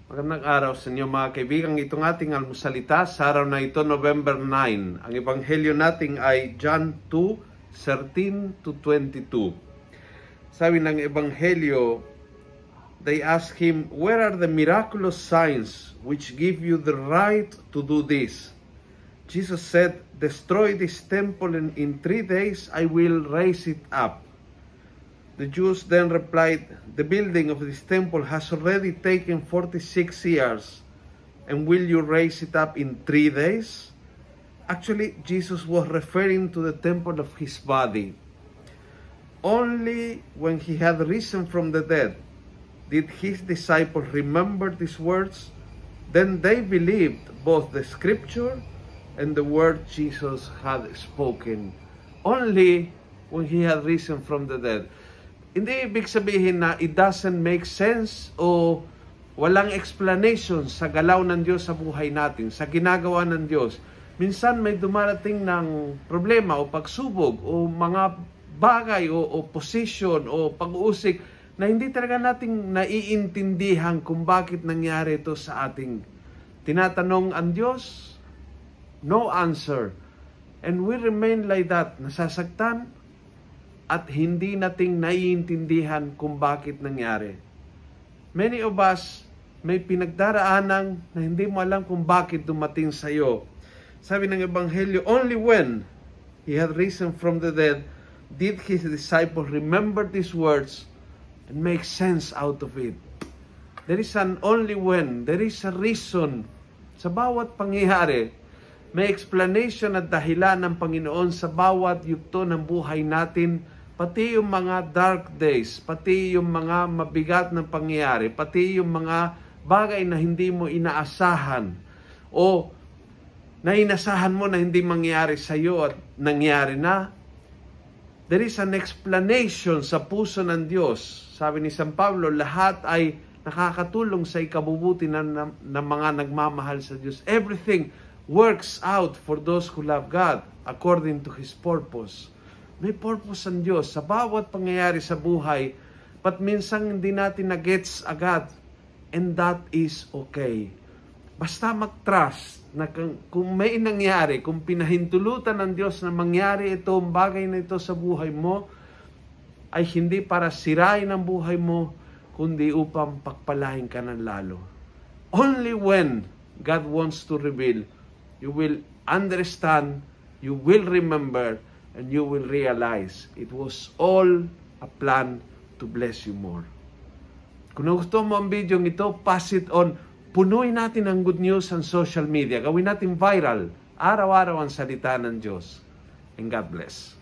Magandang araw sa inyo mga kaibigan. Itong ating almusalita sa araw na ito, November 9. Ang ebanghelyo natin ay John 2:13-22. Sabi ng ebanghelyo, they asked him, "Where are the miraculous signs which give you the right to do this?" Jesus said, "Destroy this temple and in 3 days I will raise it up." The Jews then replied, "The building of this temple has already taken 46 years, and will you raise it up in 3 days? Actually, Jesus was referring to the temple of his body. Only when he had risen from the dead did his disciples remember these words. Then they believed both the scripture and the word Jesus had spoken. Only when he had risen from the dead. Hindi ibig sabihin na it doesn't make sense o walang explanation sa galaw ng Diyos sa buhay natin, sa ginagawa ng Diyos. Minsan may dumarating ng problema o pagsubok o mga bagay o position o pag-uusik na hindi talaga nating naiintindihan kung bakit nangyari ito sa ating. Tinatanong ang Diyos, no answer. And we remain like that, nasasaktan, at hindi nating naiintindihan kung bakit nangyari. Many of us may pinagdaraanan na hindi mo alam kung bakit dumating sa iyo. Sabi ng ebanghelyo, only when he had risen from the dead did his disciples remember these words and make sense out of it. There is an only when, there is a reason. Sa bawat pangyayari, may explanation at dahilan ng Panginoon sa bawat yugto ng buhay natin, pati yung mga dark days, pati yung mga mabigat na pangyayari, pati yung mga bagay na hindi mo inaasahan o na inasahan mo na hindi mangyari sa iyo at nangyari na. There is an explanation sa puso ng Diyos. Sabi ni San Pablo, lahat ay nakakatulong sa ikabubuti ng mga nagmamahal sa Diyos. Everything works out for those who love God according to His purpose. May purpose ang Diyos sa bawat pangyayari sa buhay, but minsan hindi natin na-gets agad, and that is okay. Basta mag-trust na kung may nangyari, kung pinahintulutan ng Diyos na mangyari itong bagay na ito sa buhay mo, ay hindi para sirain ang buhay mo, kundi upang pagpalain ka ng lalo. Only when God wants to reveal, you will understand, you will remember, and you will realize it was all a plan to bless you more. Kung gusto mo ang video ito, pass it on. Punuin natin ang good news sa social media. Gawin natin viral. Araw-araw ang salita ng Diyos. And God bless.